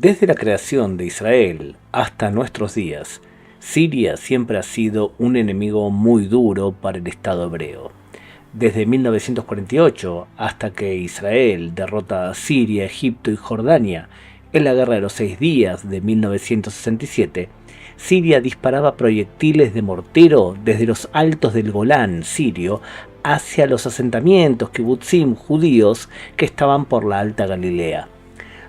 Desde la creación de Israel hasta nuestros días, Siria siempre ha sido un enemigo muy duro para el Estado hebreo. Desde 1948 hasta que Israel derrota a Siria, Egipto y Jordania en la Guerra de los 6 Días de 1967, Siria disparaba proyectiles de mortero desde los altos del Golán sirio hacia los asentamientos kibutzim judíos que estaban por la Alta Galilea.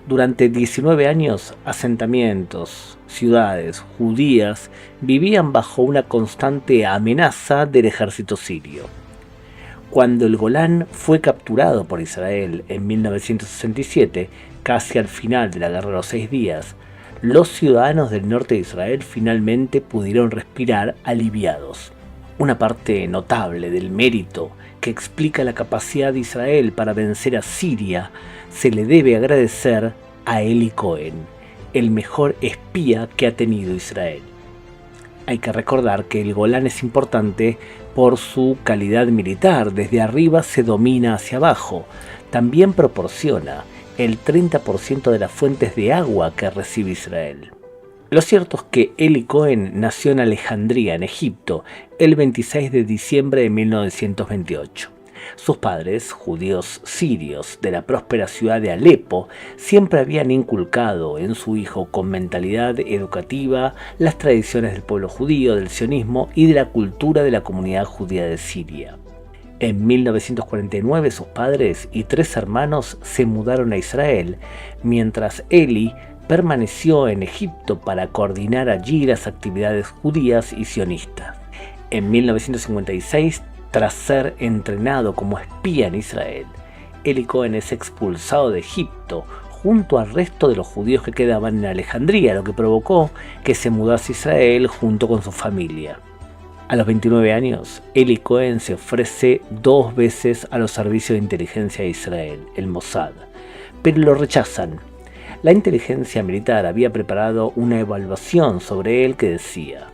Durante 19 años, asentamientos, ciudades judías vivían bajo una constante amenaza del ejército sirio. Cuando el Golán fue capturado por Israel en 1967, casi al final de la Guerra de los 6 Días, los ciudadanos del norte de Israel finalmente pudieron respirar aliviados. Una parte notable del mérito que explica la capacidad de Israel para vencer a Siria se le debe agradecer a Eli Cohen, el mejor espía que ha tenido Israel. Hay que recordar que el Golán es importante por su calidad militar, desde arriba se domina hacia abajo, también proporciona el 30% de las fuentes de agua que recibe Israel. Lo cierto es que Eli Cohen nació en Alejandría, en Egipto, el 26 de diciembre de 1928. Sus padres, judíos sirios de la próspera ciudad de Alepo, siempre habían inculcado en su hijo con mentalidad educativa las tradiciones del pueblo judío, del sionismo y de la cultura de la comunidad judía de Siria. En 1949 sus padres y 3 hermanos se mudaron a Israel, mientras Eli permaneció en Egipto para coordinar allí las actividades judías y sionistas. En 1956, tras ser entrenado como espía en Israel, Eli Cohen es expulsado de Egipto junto al resto de los judíos que quedaban en Alejandría, lo que provocó que se mudase a Israel junto con su familia. A los 29 años, Eli Cohen se ofrece 2 veces a los servicios de inteligencia de Israel, el Mossad, pero lo rechazan. La inteligencia militar había preparado una evaluación sobre él que decía: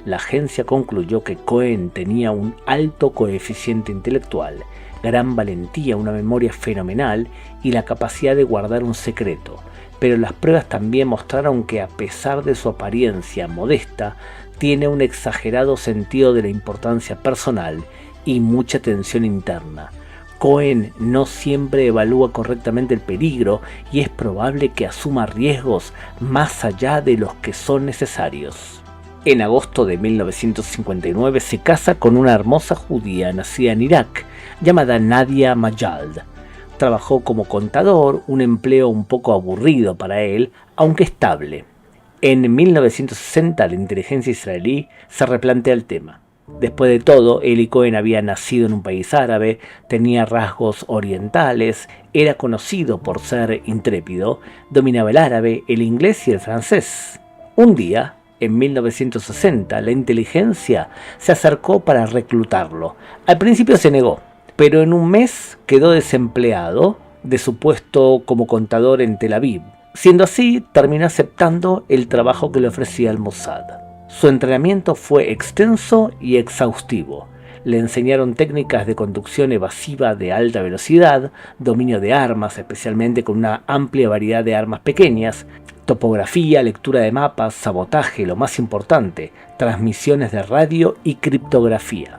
la agencia concluyó que Cohen tenía un alto coeficiente intelectual, gran valentía, una memoria fenomenal y la capacidad de guardar un secreto, pero las pruebas también mostraron que a pesar de su apariencia modesta, tiene un exagerado sentido de la importancia personal y mucha tensión interna. Cohen no siempre evalúa correctamente el peligro y es probable que asuma riesgos más allá de los que son necesarios. En agosto de 1959 se casa con una hermosa judía nacida en Irak, llamada Nadia Majald. Trabajó como contador, un empleo un poco aburrido para él, aunque estable. En 1960 la inteligencia israelí se replantea el tema. Después de todo, Eli Cohen había nacido en un país árabe, tenía rasgos orientales, era conocido por ser intrépido, dominaba el árabe, el inglés y el francés. Un día, en 1960, la inteligencia se acercó para reclutarlo. Al principio se negó, pero en un mes quedó desempleado de su puesto como contador en Tel Aviv. Siendo así, terminó aceptando el trabajo que le ofrecía el Mossad. Su entrenamiento fue extenso y exhaustivo. Le enseñaron técnicas de conducción evasiva de alta velocidad, dominio de armas, especialmente con una amplia variedad de armas pequeñas, topografía, lectura de mapas, sabotaje, lo más importante, transmisiones de radio y criptografía.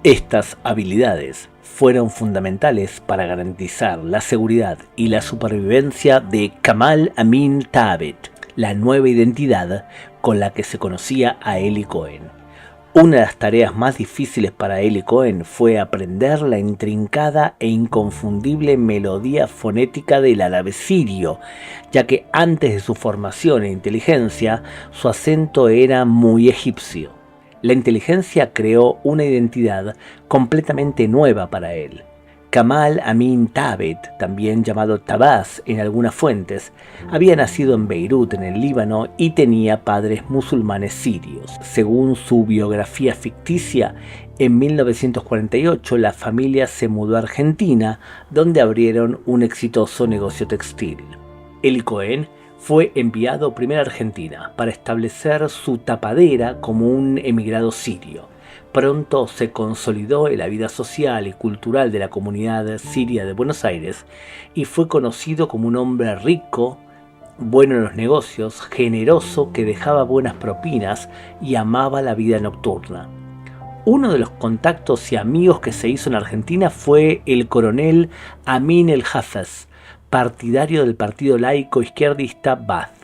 Estas habilidades fueron fundamentales para garantizar la seguridad y la supervivencia de Kamal Amin Thabet, la nueva identidad con la que se conocía a Eli Cohen. Una de las tareas más difíciles para Eli Cohen fue aprender la intrincada e inconfundible melodía fonética del árabe sirio, ya que antes de su formación en inteligencia, su acento era muy egipcio. La inteligencia creó una identidad completamente nueva para él. Kamal Amin Thabet, también llamado Tabaz en algunas fuentes, había nacido en Beirut, en el Líbano, y tenía padres musulmanes sirios. Según su biografía ficticia, en 1948 la familia se mudó a Argentina, donde abrieron un exitoso negocio textil. Eli Cohen fue enviado primero a Argentina para establecer su tapadera como un emigrado sirio. Pronto se consolidó en la vida social y cultural de la comunidad siria de Buenos Aires y fue conocido como un hombre rico bueno en los negocios, generoso que dejaba buenas propinas y amaba la vida nocturna. Uno de los contactos y amigos que se hizo en Argentina fue el coronel Amin el-Hafez, partidario del partido laico izquierdista Ba'ath.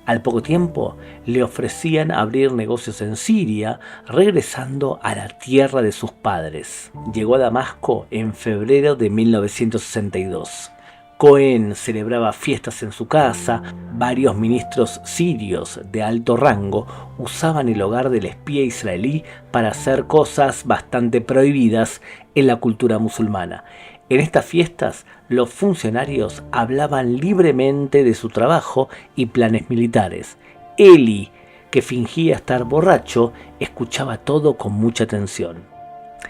Al poco tiempo le ofrecían abrir negocios en Siria, regresando a la tierra de sus padres. Llegó a Damasco en febrero de 1962. Cohen celebraba fiestas en su casa, varios ministros sirios de alto rango usaban el hogar del espía israelí para hacer cosas bastante prohibidas en la cultura musulmana. En estas fiestas, los funcionarios hablaban libremente de su trabajo y planes militares. Eli, que fingía estar borracho, escuchaba todo con mucha atención.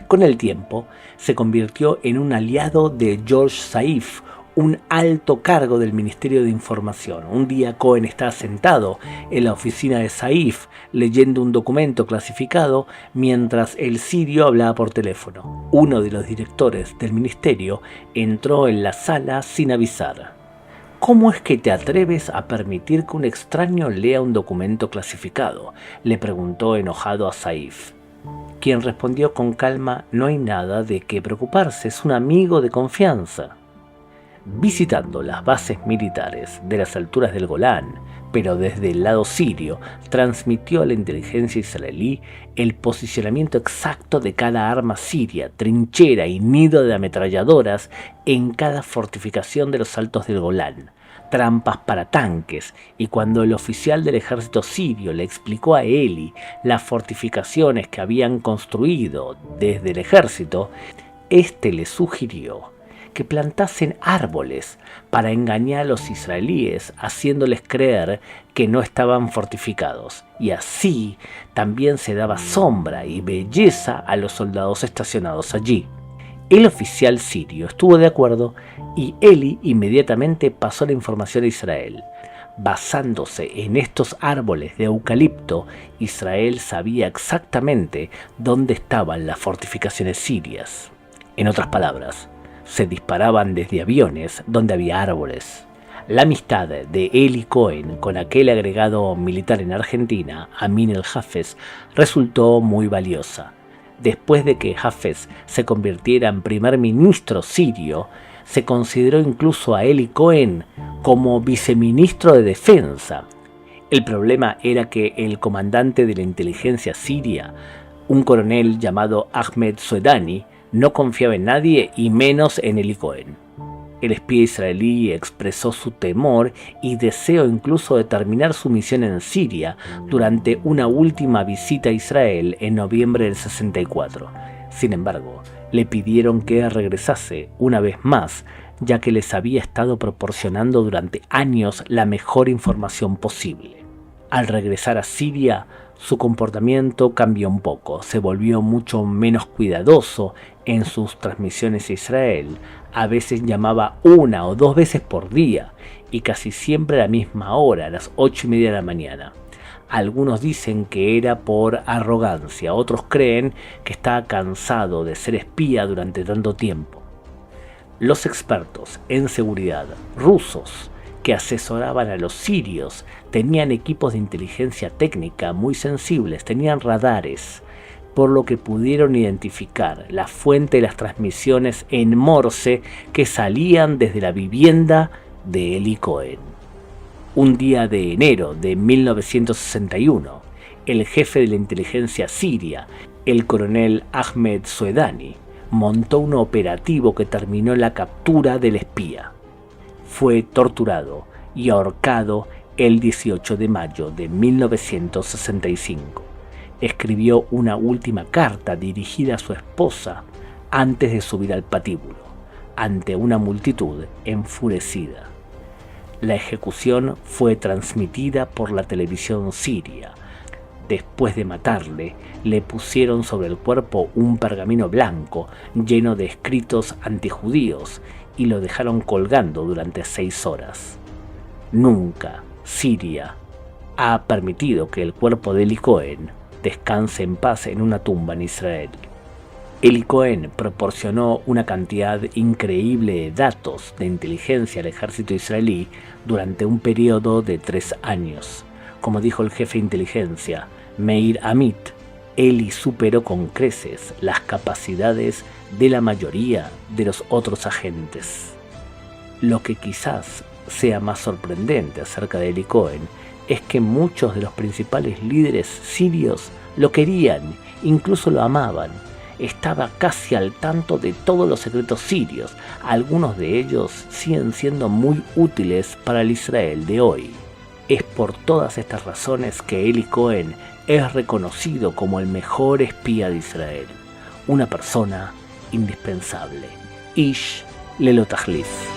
Con el tiempo, se convirtió en un aliado de George Saif, un alto cargo del Ministerio de Información. Un día Cohen estaba sentado en la oficina de Saif leyendo un documento clasificado mientras el sirio hablaba por teléfono. Uno de los directores del ministerio entró en la sala sin avisar. ¿Cómo es que te atreves a permitir que un extraño lea un documento clasificado?, le preguntó enojado a Saif, quien respondió con calma: no hay nada de qué preocuparse, es un amigo de confianza. Visitando las bases militares de las alturas del Golán, pero desde el lado sirio, transmitió a la inteligencia israelí el posicionamiento exacto de cada arma siria, trinchera y nido de ametralladoras en cada fortificación de los altos del Golán, trampas para tanques, y cuando el oficial del ejército sirio le explicó a Eli las fortificaciones que habían construido desde el ejército, este le sugirió que plantasen árboles para engañar a los israelíes, haciéndoles creer que no estaban fortificados, y así también se daba sombra y belleza a los soldados estacionados allí. El oficial sirio estuvo de acuerdo y Eli inmediatamente pasó la información a Israel. Basándose en estos árboles de eucalipto, Israel sabía exactamente dónde estaban las fortificaciones sirias. En otras palabras, se disparaban desde aviones donde había árboles. La amistad de Eli Cohen con aquel agregado militar en Argentina, Amin el-Hafez, resultó muy valiosa. Después de que Hafez se convirtiera en primer ministro sirio, se consideró incluso a Eli Cohen como viceministro de defensa. El problema era que el comandante de la inteligencia siria, un coronel llamado Ahmed Soedani, no confiaba en nadie y menos en Eli Cohen. El espía israelí expresó su temor y deseo incluso de terminar su misión en Siria durante una última visita a Israel en noviembre del 64. Sin embargo, le pidieron que regresase una vez más, ya que les había estado proporcionando durante años la mejor información posible. Al regresar a Siria, su comportamiento cambió un poco, se volvió mucho menos cuidadoso en sus transmisiones a Israel. A veces llamaba 1 o 2 veces por día y casi siempre a la misma hora, a las 8:30 de la mañana. Algunos dicen que era por arrogancia, otros creen que estaba cansado de ser espía durante tanto tiempo. Los expertos en seguridad rusos que asesoraban a los sirios tenían equipos de inteligencia técnica muy sensibles, tenían radares, por lo que pudieron identificar la fuente de las transmisiones en Morse que salían desde la vivienda de Eli Cohen. Un día de enero de 1961, el jefe de la inteligencia siria, el coronel Ahmed Soedani, montó un operativo que terminó en la captura del espía. Fue torturado y ahorcado el 18 de mayo de 1965. Escribió una última carta dirigida a su esposa antes de subir al patíbulo, ante una multitud enfurecida. La ejecución fue transmitida por la televisión siria. Después de matarle, le pusieron sobre el cuerpo un pergamino blanco lleno de escritos antijudíos y lo dejaron colgando durante 6 horas. Nunca Siria ha permitido que el cuerpo de Eli Cohen descanse en paz en una tumba en Israel. Eli Cohen proporcionó una cantidad increíble de datos de inteligencia al ejército israelí durante un periodo de 3 años. Como dijo el jefe de inteligencia, Meir Amit, Eli superó con creces las capacidades de la mayoría de los otros agentes. Lo que quizás sea más sorprendente acerca de Eli Cohen es que muchos de los principales líderes sirios lo querían, incluso lo amaban. Estaba casi al tanto de todos los secretos sirios. Algunos de ellos siguen siendo muy útiles para el Israel de hoy. Es por todas estas razones que Eli Cohen es reconocido como el mejor espía de Israel. Una persona indispensable. Ish lelo tachlis.